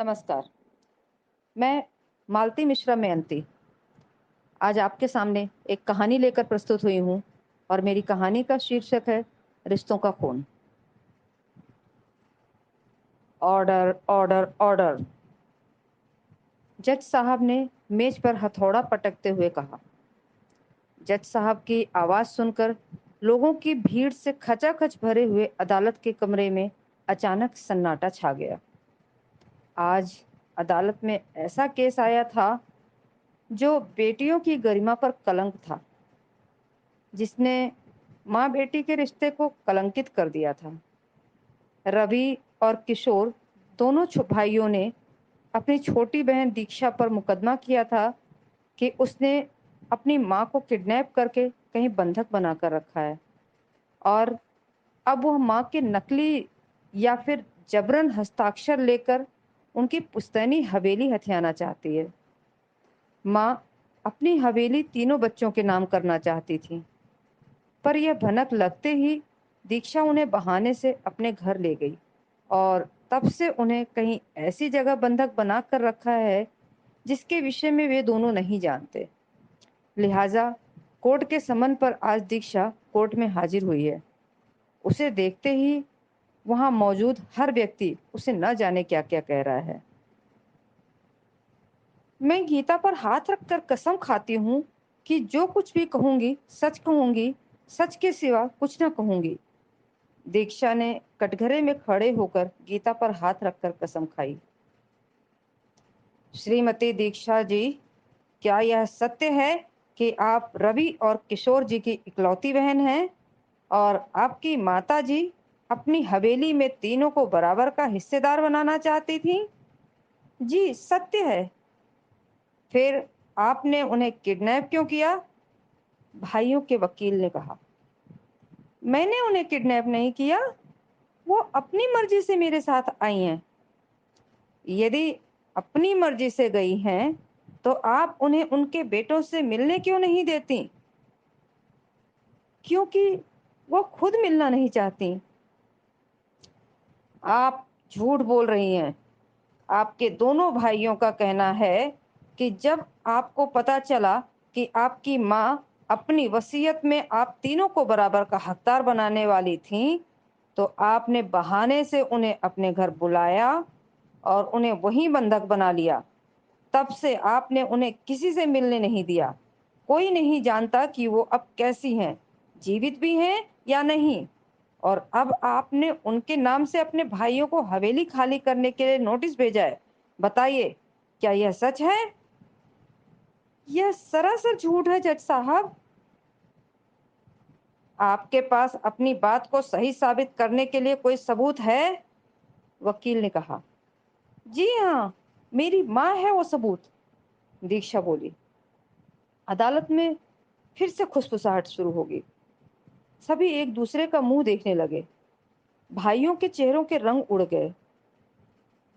नमस्कार। मैं मालती मिश्रा मेहंती आज आपके सामने एक कहानी लेकर प्रस्तुत हुई हूँ और मेरी कहानी का शीर्षक है रिश्तों का खून। Order order order. जज साहब ने मेज पर हथौड़ा पटकते हुए कहा। जज साहब की आवाज सुनकर लोगों की भीड़ से खचाखच भरे हुए अदालत के कमरे में अचानक सन्नाटा छा गया। आज अदालत में ऐसा केस आया था जो बेटियों की गरिमा पर कलंक था, जिसने माँ बेटी के रिश्ते को कलंकित कर दिया था। रवि और किशोर दोनों भाइयों ने अपनी छोटी बहन दीक्षा पर मुकदमा किया था कि उसने अपनी माँ को किडनैप करके कहीं बंधक बनाकर रखा है और अब वह माँ के नकली या फिर जबरन हस्ताक्षर लेकर उनकी पुश्तैनी हवेली हथियाना चाहती है। माँ अपनी हवेली तीनों बच्चों के नाम करना चाहती थी, पर यह भनक लगते ही दीक्षा उन्हें बहाने से अपने घर ले गई और तब से उन्हें कहीं ऐसी जगह बंधक बना कर रखा है जिसके विषय में वे दोनों नहीं जानते। लिहाजा कोर्ट के समन पर आज दीक्षा कोर्ट में हाजिर हुई है। उसे देखते ही वहां मौजूद हर व्यक्ति उसे न जाने क्या क्या कह रहा है। मैं गीता पर हाथ रखकर कसम खाती हूँ कि जो कुछ भी कहूंगी सच कहूंगी, सच के सिवा कुछ न कहूंगी। दीक्षा ने कटघरे में खड़े होकर गीता पर हाथ रखकर कसम खाई। श्रीमती दीक्षा जी, क्या यह सत्य है कि आप रवि और किशोर जी की इकलौती बहन हैं और आपकी माता जी अपनी हवेली में तीनों को बराबर का हिस्सेदार बनाना चाहती थी? जी सत्य है। फिर आपने उन्हें किडनैप क्यों किया? भाइयों के वकील ने कहा। मैंने उन्हें किडनैप नहीं किया, वो अपनी मर्जी से मेरे साथ आई हैं। यदि अपनी मर्जी से गई हैं तो आप उन्हें उनके बेटों से मिलने क्यों नहीं देती? क्योंकि वो खुद मिलना नहीं चाहती। आप झूठ बोल रही हैं। आपके दोनों भाइयों का कहना है कि जब आपको पता चला कि आपकी माँ अपनी वसीयत में आप तीनों को बराबर का हकदार बनाने वाली थी, तो आपने बहाने से उन्हें अपने घर बुलाया और उन्हें वहीं बंधक बना लिया। तब से आपने उन्हें किसी से मिलने नहीं दिया। कोई नहीं जानता कि वो अब कैसी हैं, जीवित भी हैं या नहीं। और अब आपने उनके नाम से अपने भाइयों को हवेली खाली करने के लिए नोटिस भेजा है। बताइए, क्या यह सच है? यह सरासर झूठ है जज साहब। आपके पास अपनी बात को सही साबित करने के लिए कोई सबूत है? वकील ने कहा। जी हाँ, मेरी माँ है वो सबूत, दीक्षा बोली। अदालत में फिर से खुसफुसाहट शुरू हो गई। सभी एक दूसरे का मुंह देखने लगे। भाइयों के चेहरों के रंग उड़ गए।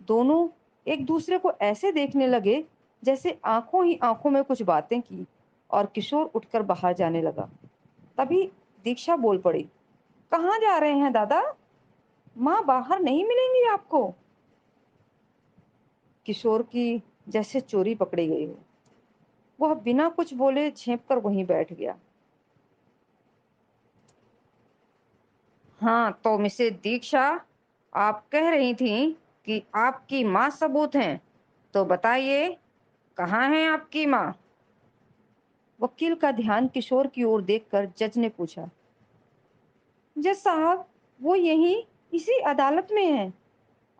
दोनों एक दूसरे को ऐसे देखने लगे जैसे आंखों ही आंखों में कुछ बातें की और किशोर उठकर बाहर जाने लगा। तभी दीक्षा बोल पड़ी। कहाँ जा रहे हैं दादा? माँ बाहर नहीं मिलेंगी आपको। किशोर की जैसे चोरी पकड़ी गई हो। वह बिना कुछ बोले झेप कर वहीं बैठ गया। हाँ तो मिसेस दीक्षा, आप कह रही थी कि आपकी माँ सबूत हैं, तो बताइए, कहाँ है आपकी माँ? वकील का ध्यान किशोर की ओर देखकर जज ने पूछा। जज साहब, वो यहीं इसी अदालत में है।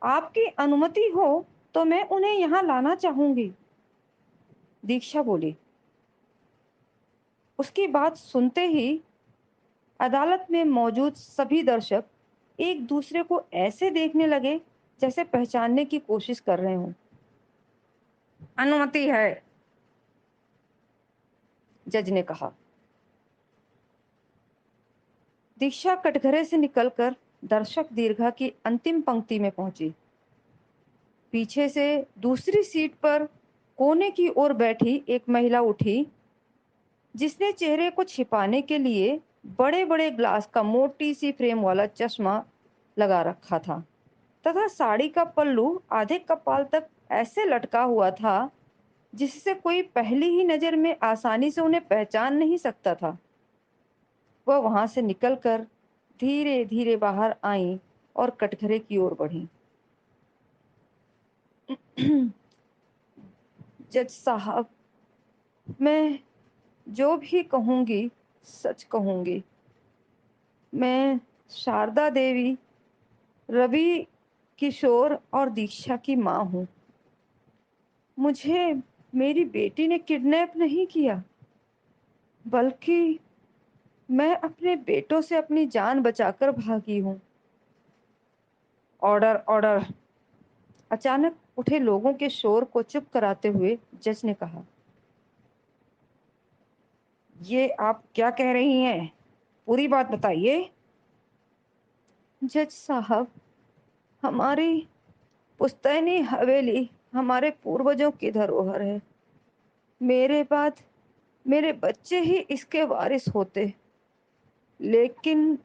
आपकी अनुमति हो तो मैं उन्हें यहाँ लाना चाहूंगी, दीक्षा बोली। उसकी बात सुनते ही अदालत में मौजूद सभी दर्शक एक दूसरे को ऐसे देखने लगे जैसे पहचानने की कोशिश कर रहे हों। अनुमति है, जज ने कहा। दीक्षा कटघरे से निकलकर दर्शक दीर्घा की अंतिम पंक्ति में पहुंची। पीछे से दूसरी सीट पर कोने की ओर बैठी एक महिला उठी, जिसने चेहरे को छिपाने के लिए बड़े बड़े ग्लास का मोटी सी फ्रेम वाला चश्मा लगा रखा था। तथा साड़ी का पल्लू आधे कपाल तक ऐसे लटका हुआ था जिससे कोई पहली ही नजर में आसानी से उन्हें पहचान नहीं सकता था। वह वहां से निकलकर धीरे धीरे बाहर आईं और कटघरे की ओर बढ़ी। जज साहब, मैं जो भी कहूंगी सच कहूंगी। मैं शारदा देवी, रवि किशोर और दीक्षा की माँ हूँ। मुझे मेरी बेटी ने किडनैप नहीं किया, बल्कि मैं अपने बेटों से अपनी जान बचाकर भागी हूँ। Order, order! अचानक उठे लोगों के शोर को चुप कराते हुए जज ने कहा, ये आप क्या कह रही हैं? पूरी बात बताइए। जज साहब, हमारी पुश्तैनी हवेली हमारे पूर्वजों की धरोहर है। मेरे बाद मेरे बच्चे ही इसके वारिस होते, लेकिन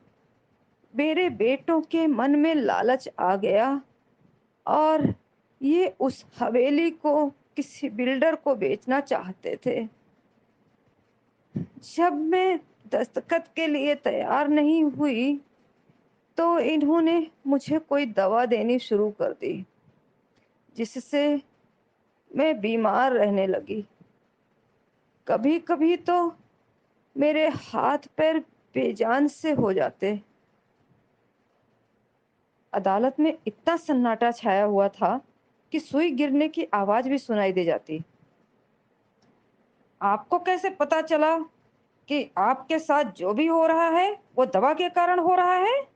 मेरे बेटों के मन में लालच आ गया और ये उस हवेली को किसी बिल्डर को बेचना चाहते थे। जब मैं दस्तखत के लिए तैयार नहीं हुई तो इन्होंने मुझे कोई दवा देनी शुरू कर दी, जिससे मैं बीमार रहने लगी। कभी कभी तो मेरे हाथ पैर बेजान से हो जाते। अदालत में इतना सन्नाटा छाया हुआ था कि सुई गिरने की आवाज भी सुनाई दे जाती। आपको कैसे पता चला कि आपके साथ जो भी हो रहा है वो दवा के कारण हो रहा है?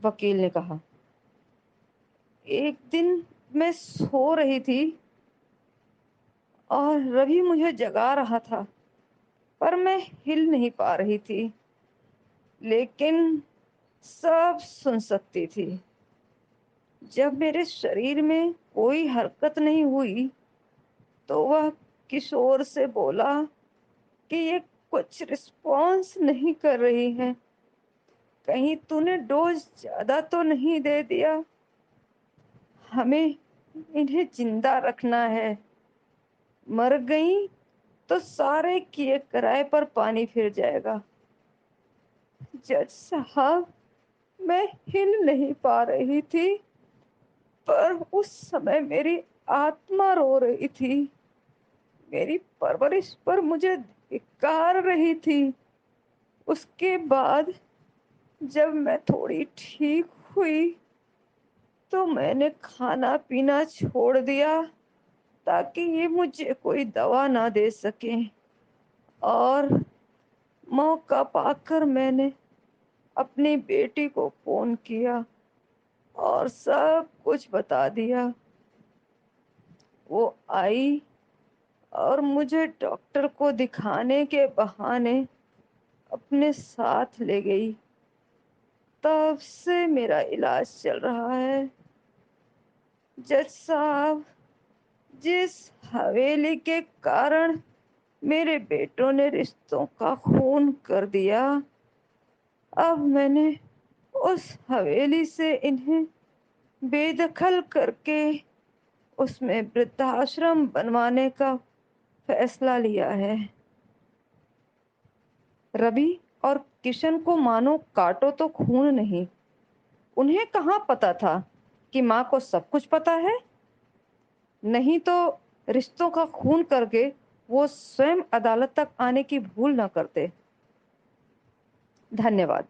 वकील ने कहा। एक दिन मैं सो रही थी और रवि मुझे जगा रहा था, पर मैं हिल नहीं पा रही थी, लेकिन सब सुन सकती थी। जब मेरे शरीर में कोई हरकत नहीं हुई तो वह किशोर से बोला कि ये कुछ रिस्पॉन्स नहीं कर रही है, कहीं तूने डोज ज्यादा तो नहीं दे दिया। हमें इन्हें जिंदा रखना है, मर गई तो सारे किए किराए पर पानी फिर जाएगा। जज साहब, मैं हिल नहीं पा रही थी, पर उस समय मेरी आत्मा रो रही थी। मेरी परवरिश पर मुझे धिक्कार रही थी। उसके बाद जब मैं थोड़ी ठीक हुई तो मैंने खाना पीना छोड़ दिया ताकि ये मुझे कोई दवा ना दे सके, और मौका पाकर मैंने अपनी बेटी को फोन किया और सब कुछ बता दिया। वो आई और मुझे डॉक्टर को दिखाने के बहाने अपने साथ ले गई। तब से मेरा इलाज चल रहा है। जज साहब, जिस हवेली के कारण मेरे बेटों ने रिश्तों का खून कर दिया, अब मैंने उस हवेली से इन्हें बेदखल करके उसमें वृद्धाश्रम बनवाने का फैसला लिया है। रवि और किशन को मानो काटो तो खून नहीं। उन्हें कहाँ पता था कि माँ को सब कुछ पता है। नहीं तो रिश्तों का खून करके वो स्वयं अदालत तक आने की भूल न करते। धन्यवाद।